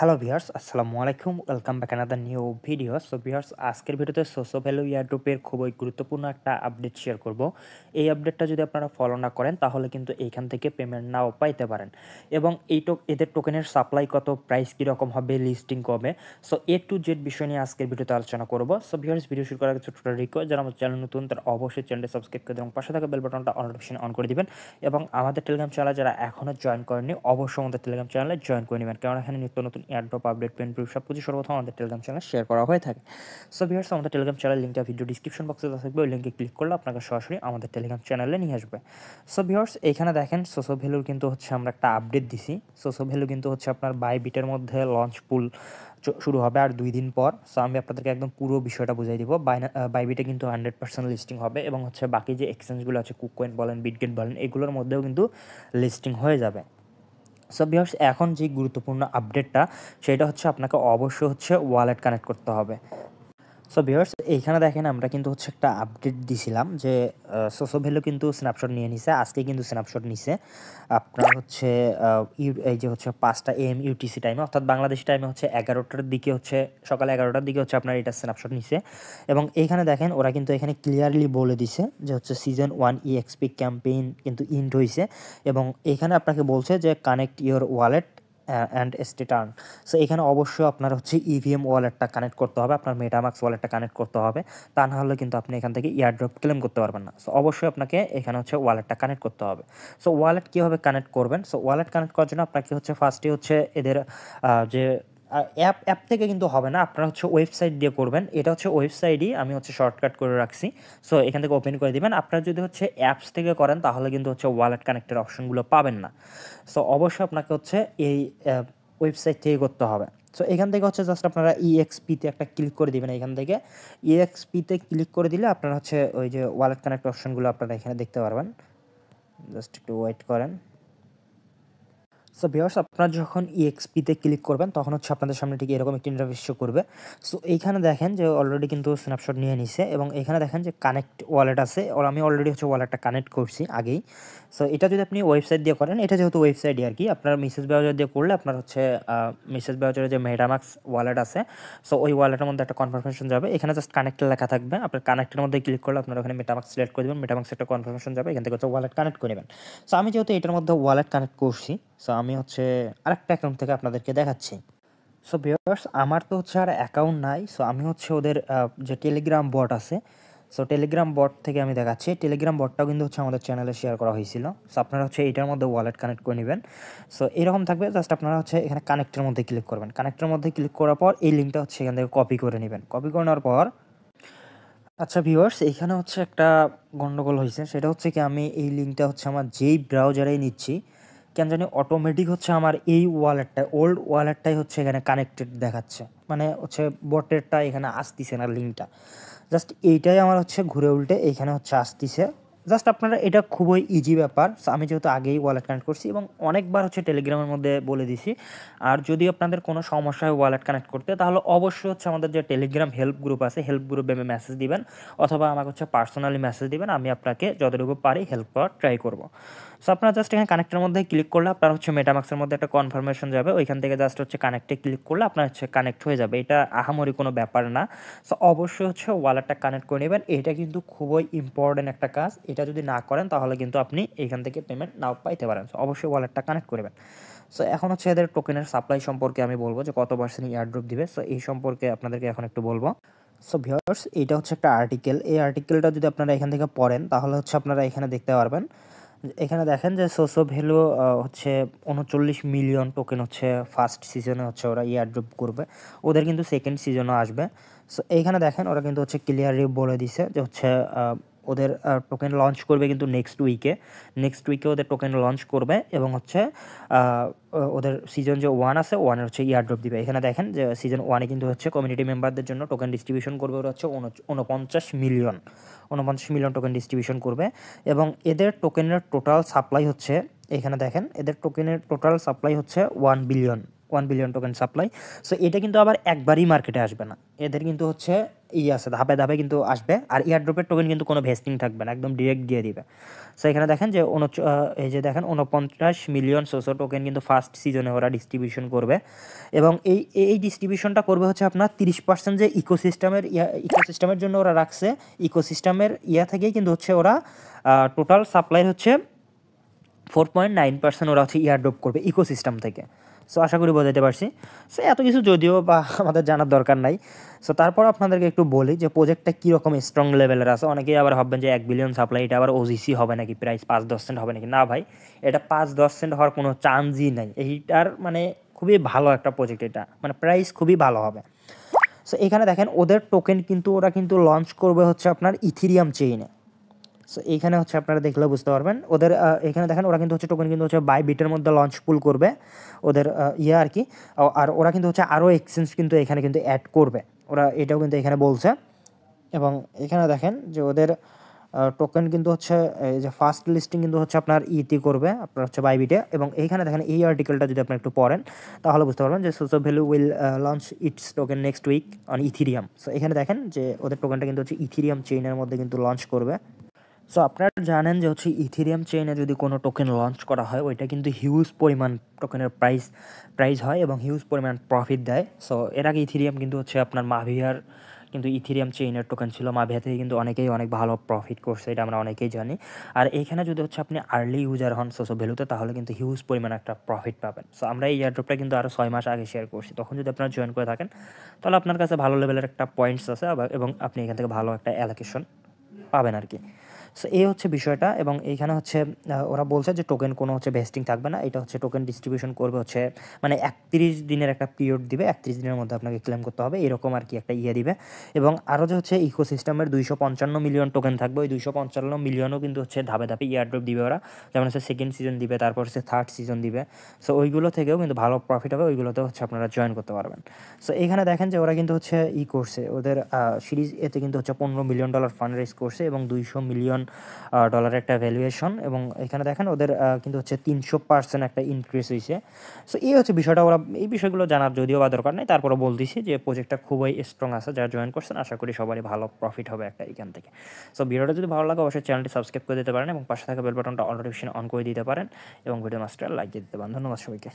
Hello viewers, আসসালামু আলাইকুম। Welcome back another new video. So viewers, আজকের ভিডিওতে সোসো ভ্যালু এয়ারড্রপের খুবই গুরুত্বপূর্ণ একটা আপডেট শেয়ার করব। এই আপডেটটা যদি আপনারা ফলো না করেন তাহলে কিন্তু এইখান থেকে পেমেন্ট নাও পাইতে পারেন। এবং এদের টোকেনের সাপ্লাই কত, প্রাইস কীরকম হবে, লিস্টিং কবে, সো এ টু জেড বিষয় নিয়ে আজকের ভিডিওতে আলোচনা করব। সো ভিউয়ার্স, ভিডিও শুরু করার কিছু টোটাল রিকোয়েস্ট, যারা আমার চ্যানেল নতুন তারা অবশ্যই চ্যানেলটি সাবস্ক্রাইব করে এবং পাশে থাকা বেল বাটনটা নোটিফিকেশন অন করে দিবেন। এবং আমাদের টেলিগ্রাম চ্যানেলে যারা এখনও জয়েন করেননি অবশ্যই আমাদের টেলিগ্রাম চ্যানেলে জয়েন করে নেবেন, কারণ এখানে নিত্য নতুন এয়ারড্রপ আপডেট, পেন প্রুফ সব কিছু সর্বপ্রথম আমাদের টেলিগ্রাম চ্যানেলে শেয়ার করা হয়ে থাকে। সো ভিউয়ার্স, আমাদের টেলিগ্রাম চ্যানেল লিঙ্কটা ভিডিও ডিসক্রিপশন বক্সে থাকবে, ওই লিঙ্কে ক্লিক করলে আপনাকে সরাসরি আমাদের টেলিগ্রাম চ্যানেলে নিয়ে আসবে। সো ভিউয়ার্স, এখানে দেখেন সোসো ভ্যালুর কিন্তু হচ্ছে আমরা একটা আপডেট দিছি। সোসো ভ্যালু কিন্তু হচ্ছে আপনার বাইবিটের মধ্যে লঞ্চ পুল শুরু হবে আর 2 দিন পর। সো আমি আপনাদেরকে একদম পুরো বিষয়টা বুঝিয়ে দিব। বাইবিটে কিন্তু 100% লিস্টিং হবে এবং হচ্ছে বাকি যে এক্সচেঞ্জগুলো আছে, কুককয়েন বলেন, বিটগেট বলেন, এগুলোর মধ্যেও কিন্তু লিস্টিং হয়ে যাবে। সো ভিউয়ার্স, এখন যে গুরুত্বপূর্ণ আপডেটটা সেটা হচ্ছে আপনাকে অবশ্যই হচ্ছে ওয়ালেট কানেক্ট করতে হবে। সো ভিউয়ার্স, এইখানে দেখেন আমরা কিন্তু হচ্ছে একটা আপডেট দিছিলাম যে সোসো ভ্যালু কিন্তু স্ন্যাপশট নিয়ে নিছে, আজকে কিন্তু স্ন্যাপশট নিছে আপনার হচ্ছে এই যে হচ্ছে 5টা AM ইউটিসি টাইমে, অর্থাৎ বাংলাদেশি টাইমে হচ্ছে 11টার দিকে, হচ্ছে সকাল 11টার দিকে হচ্ছে আপনার এটা স্ন্যাপশট নিছে। এবং এইখানে দেখেন ওরা কিন্তু এখানে ক্লিয়ারলি বলে দিছে যে হচ্ছে সিজন 1 EXP ক্যাম্পেইন কিন্তু ইন্ড হয়েছে। এবং এইখানে আপনাকে বলছে যে connect your wallet and stay turn. So এখানে অবশ্যই আপনার হচ্ছে ইভিএম ওয়ালেটটা কানেক্ট করতে হবে, আপনার মেটামাক্স ওয়ালেটটা কানেক্ট করতে হবে, তা না হলে কিন্তু আপনি এখান থেকে এয়ারড্রপ ক্লেম করতে পারবেন না। সো অবশ্যই আপনাকে এখানে হচ্ছে ওয়ালেটটা কানেক্ট করতে হবে। সো ওয়ালেট কীভাবে কানেক্ট করবেন? সো ওয়ালেট কানেক্ট করার জন্য আপনাকে হচ্ছে ফার্স্টে হচ্ছে এদের যে অ্যাপ থেকে কিন্তু হবে না, আপনারা হচ্ছে ওয়েবসাইট দিয়ে করবেন। এটা হচ্ছে ওয়েবসাইটই আমি হচ্ছে শর্টকাট করে রাখছি। সো এখান থেকে ওপেন করে দিবেন। আপনারা যদি হচ্ছে অ্যাপস থেকে করেন তাহলে কিন্তু হচ্ছে ওয়ালেট কানেক্টের অপশনগুলো পাবেন না। সো অবশ্যই আপনাকে হচ্ছে এই ওয়েবসাইট থেকে করতে হবে। সো এখান থেকে হচ্ছে জাস্ট আপনারা ইএক্সপিতে একটা ক্লিক করে দিবেন। এখান থেকে ইএক্সপিতে ক্লিক করে দিলে আপনারা হচ্ছে ওই যে ওয়ালেট কানেক্ট অপশনগুলো আপনারা এখানে দেখতে পারবেন। জাস্ট একটু ওয়েট করেন। সো ভিউয়ার্স, আপনারা যখন ইএক্সপিতে ক্লিক করবেন তখন হচ্ছে আপনাদের সামনে ঠিক এরকম একটি ইন্টারফেস শো করবে। সো এইখানে দেখেন যে অলরেডি কিন্তু স্ন্যাপশট নিয়ে নিছে এবং এখানে দেখেন যে কানেক্ট ওয়ালেট আছে, আমি অলরেডি হচ্ছে ওয়ালেটটা কানেক্ট করছি আগেই। সো এটা যদি আপনি ওয়েবসাইট দিয়ে করেন, এটা যেহেতু ওয়েবসাইটই আর কি, আপনার মেসেজ ব্রাউজার দিয়ে করলে আপনার হচ্ছে মেসেজ ব্রাউজারে যে মেটামাক্স ওয়ালেট আছে, সো ওই ওয়ালেটের মধ্যে একটা কনফার্মেশন যাবে, এখানে জাস্ট কানেক্টের লেখা থাকবে, আপনার কানেক্টের মধ্যে ক্লিক করলে আপনার ওখানে মেটামাক্স সিলেক্ট করে দেবেন, মেটামাক্স একটা কনফার্মেশন যাবে, এখান থেকে হচ্ছে ওয়ালেট কানেক্ট করে নেবেন। সো আমি যেহেতু এটার মধ্যে ওয়ালেট কানেক্ট করছি, সো আমি হচ্ছে আরেকটা অ্যাকাউন্ট থেকে আপনাদেরকে দেখাচ্ছি। সো ভিউয়ার্স, আমার তো হচ্ছে আর অ্যাকাউন্ট নাই। সো আমি হচ্ছে ওদের যে টেলিগ্রাম বট আছে, সো টেলিগ্রাম বট থেকে আমি দেখাচ্ছি। টেলিগ্রাম বটটাও কিন্তু হচ্ছে আমাদের চ্যানেলে শেয়ার করা হয়েছিল। সো আপনারা হচ্ছে এটার মধ্যে ওয়ালেট কানেক্ট করে নেবেন। সো এরকম থাকবে, জাস্ট আপনারা হচ্ছে এখানে কানেক্টের মধ্যে ক্লিক করবেন। কানেক্টের মধ্যে ক্লিক করার পর এই লিঙ্কটা হচ্ছে এখান থেকে কপি করে নেবেন। কপি করে নেওয়ার পর আচ্ছা ভিউয়ার্স, এইখানে হচ্ছে একটা গন্ডগোল হয়েছে, সেটা হচ্ছে কি আমি এই লিঙ্কটা হচ্ছে আমার যেই ব্রাউজারেই নিচ্ছি কেন জানি অটোমেটিক হচ্ছে আমার এই ওয়ালেটটা, ওল্ড ওয়ালেটটাই হচ্ছে এখানে কানেক্টেড দেখাচ্ছে, মানে হচ্ছে বটেরটা এখানে আসতিছে না লিঙ্কটা। জাস্ট এইটাই আমার হচ্ছে ঘুরে উল্টে এইখানে হচ্ছে আসতিছে। জাস্ট আপনারা, এটা খুবই ইজি ব্যাপার। আমি যেহেতু আগেই ওয়ালেট কানেক্ট করছি এবং অনেকবার হচ্ছে টেলিগ্রামের মধ্যে বলে দিছি, আর যদি আপনাদের কোনো সমস্যা হয় ওয়ালেট কানেক্ট করতে তাহলে অবশ্যই হচ্ছে আমাদের যে টেলিগ্রাম হেল্প গ্রুপ আছে, হেল্প গ্রুপে মেসেজ দিবেন অথবা আমাকে হচ্ছে পার্সোনালি মেসেজ দিবেন, আমি আপনাকে যতটুকু পারি হেল্প করার ট্রাই করব। সো আপনারা জাস্ট এখানে কানেক্টের মধ্যে ক্লিক করলে আপনার হচ্ছে মেটামাক্সের মধ্যে একটা কনফার্মেশন যাবে, ওইখান থেকে জাস্ট হচ্ছে কানেক্টে ক্লিক করলে আপনার হচ্ছে কানেক্ট হয়ে যাবে, এটা আহামরি কোনো ব্যাপার না। সো অবশ্যই হচ্ছে ওয়ালেটটা কানেক্ট করে নেবেন, এটা কিন্তু খুবই ইম্পর্টেন্ট একটা কাজ, এটা যদি না করেন তাহলে কিন্তু আপনি এখান থেকে পেমেন্ট নাও পাইতে পারেন। সো অবশ্যই ওয়ালেটটা কানেক্ট করবেন। সো এখন হচ্ছে এদের টোকেনের সাপ্লাই সম্পর্কে আমি বলবো যে কত পার্সেন্ট এয়ারড্রপ দিবে, সো এই সম্পর্কে আপনাদেরকে এখন একটু বলবো। সো ভিউয়ার্স, এইটা হচ্ছে একটা আর্টিকেল, এই আর্টিকেলটা যদি আপনারা এখান থেকে পড়েন তাহলে হচ্ছে আপনারা এখানে দেখতে পারবেন, এখানে দেখেন যে সোসো ভ্যালু হচ্ছে 39 মিলিয়ন টোকেন হচ্ছে ফার্স্ট সিজনে হচ্ছে ওরা এয়ারড্রপ করবে, ওদের কিন্তু সেকেন্ড সিজনও আসবে। সো এইখানে দেখেন ওরা কিন্তু হচ্ছে ক্লিয়ারলি বলে দিছে যে হচ্ছে ওদের টোকেন লঞ্চ করবে কিন্তু নেক্সট উইকে ওদের টোকেন লঞ্চ করবে এবং হচ্ছে ওদের সিজন যে 1 আছে, 1-এর হচ্ছে ইয়ারড্রপ দিবে। এখানে দেখেন যে সিজন 1-এ কিন্তু হচ্ছে কমিউনিটি মেম্বারদের জন্য টোকেন ডিস্ট্রিবিউশন করবে ওরা হচ্ছে 49 মিলিয়ন টোকেন ডিস্ট্রিবিউশন করবে। এবং এদের টোকেনের টোটাল সাপ্লাই হচ্ছে, এখানে দেখেন এদের টোকেনের টোটাল সাপ্লাই হচ্ছে 1 বিলিয়ন টোকেন সাপ্লাই। সো এটা কিন্তু আবার একবারই মার্কেটে আসবে না, এদের কিন্তু হচ্ছে আছে ধাপে ধাপে কিন্তু আসবে। আর এয়ারড্রপের টোকেন কিন্তু কোনো ভেস্টিং থাকবে না, একদম ডিরেক্ট দিয়ে দিবে। সো এখানে দেখেন যে এই যে দেখেন 49 মিলিয়ন সোসো টোকেন কিন্তু ফার্স্ট সিজনে ওরা ডিস্ট্রিবিউশন করবে। এবং এই ডিস্ট্রিবিউশনটা করবে হচ্ছে আপনার 30% যে ইকোসিস্টেমের জন্য ওরা রাখছে, ইকোসিস্টেমের থেকেই কিন্তু হচ্ছে ওরা টোটাল সাপ্লাই হচ্ছে 4.9% ওরা হচ্ছে এয়ারড্রপ করবে ইকোসিস্টেম থেকে। সো আশা করি বোঝাতে পারছি। সো এত কিছু যদিও বা আমাদের জানার দরকার নাই। সো তারপর আপনাদেরকে একটু বলি যে প্রজেক্টটা কীরকম স্ট্রং লেভেলের আছে। অনেকেই আবার ভাববেন যে 1 বিলিয়ন সাপ্লাই, এটা আবার ওজিসি হবে নাকি, প্রাইস 5-10 সেন্ট হবে নাকি? না ভাই, এটা 5-10 সেন্ট হওয়ার কোনো চান্সই নাই। এইটার মানে খুবই ভালো একটা প্রজেক্ট, এটা মানে প্রাইস খুবই ভালো হবে। সো এখানে দেখেন ওদের টোকেন কিন্তু ওরা কিন্তু লঞ্চ করবে হচ্ছে আপনার ইথিরিয়াম চেইনে। সো এইখানে হচ্ছে আপনারা দেখলে বুঝতে পারবেন ওদের এখানে দেখেন ওরা কিন্তু হচ্ছে টোকেন কিন্তু হচ্ছে বাইবিটের মধ্যে লঞ্চ পুল করবে ওদের আর কি। আর ওরা কিন্তু হচ্ছে আরও এক্সচেঞ্জ কিন্তু এখানে কিন্তু অ্যাড করবে, ওরা এটাও কিন্তু এখানে বলছে। এবং এখানে দেখেন যে ওদের টোকেন কিন্তু হচ্ছে এই যে ফার্স্ট লিস্টিং কিন্তু হচ্ছে আপনার করবে আপনার হচ্ছে বাইবিটে। এবং এইখানে দেখেন এই আর্টিকেলটা যদি আপনি একটু পড়েন তাহলে বুঝতে পারবেন যে SoSo value will launch its token next week on Ethereum. So এখানে দেখেন যে ওদের টোকেনটা কিন্তু হচ্ছে ইথিরিয়াম চেইনের মধ্যে কিন্তু লঞ্চ করবে। সো আপনারা জানেন যে হচ্ছে ইথিরিয়াম চেইনে যদি কোনো টোকেন লঞ্চ করা হয় ওইটা কিন্তু হিউজ পরিমাণ টোকেনের প্রাইস হয় এবং হিউজ পরিমাণ প্রফিট দেয়। সো এর আগে ইথিরিয়াম কিন্তু হচ্ছে আপনার মাভিয়ার কিন্তু ইথিরিয়াম চেইনের টোকেন ছিল, মাভিয়া থেকে কিন্তু অনেকেই অনেক ভালো প্রফিট করছে, এটা আমরা অনেকেই জানি। আর এইখানে যদি হচ্ছে আপনি আর্লি ইউজার হন সোসো ভ্যালুতে তাহলে কিন্তু হিউজ পরিমাণ একটা প্রফিট পাবেন। সো আমরা এই এয়ারড্রপটা কিন্তু আরও 6 মাস আগে শেয়ার করছি, তখন যদি আপনারা জয়েন করে থাকেন তাহলে আপনার কাছে ভালো লেভেলের একটা পয়েন্টস আছে এবং আপনি এখান থেকে ভালো একটা অ্যালোকেশন পাবেন আর কি। সো এই হচ্ছে বিষয়টা। এবং এইখানে হচ্ছে ওরা বলছে যে টোকেন কোনো হচ্ছে ভেস্টিং থাকবে না, এটা হচ্ছে টোকেন ডিস্ট্রিবিউশন করবে হচ্ছে মানে 31 দিনের একটা পিরিয়ড দিবে, 31 দিনের মধ্যে আপনাকে ক্লেম করতে হবে, এরকম আর কি একটা দিবে। এবং আরও যে হচ্ছে ইকোসিস্টেমের 255 মিলিয়ন টোকেন থাকবে, ওই 255 মিলিয়নও কিন্তু হচ্ছে ধাপে ধাপে ইয়ারড্রপ দিবে ওরা, যেমন হচ্ছে সেকেন্ড সিজন দিবে, তারপর হচ্ছে থার্ড সিজন দিবে। সো ওইগুলো থেকেও কিন্তু ভালো প্রফিট হবে, ওইগুলোতে হচ্ছে আপনারা জয়েন করতে পারবেন। সো এখানে দেখেন যে ওরা কিন্তু হচ্ছে করছে ওদের সিরিজ এতে কিন্তু হচ্ছে $15 মিলিয়ন ফান্ড রেজ করছে এবং $200 মিলিয়ন ডলারের একটা ভ্যালুয়েশন। এবং এখানে দেখেন ওদের কিন্তু হচ্ছে 300% একটা ইনক্রিজ হয়েছে। সো এই হচ্ছে বিষয়টা, ওরা এই বিষয়গুলো জানার যদিও বা দরকার নেই, তারপরে বলতেছি যে প্রজেক্টটা খুবই স্ট্রং আছে, যারা জয়েন করছেন আশা করি সবারই ভালো প্রফিট হবে একটা এখান থেকে। সো ভিডিওটা যদি ভালো লাগে অবশ্যই চ্যানেলটি সাবস্ক্রাইব করে দিতে পারেন এবং পাশে থাকা বেল বাটনটা অল নোটিফিকেশন অন করে দিতে পারেন এবং ভিডিও মাস্টার লাইক দিয়ে দিতে পারেন। ধন্যবাদ সবাইকে।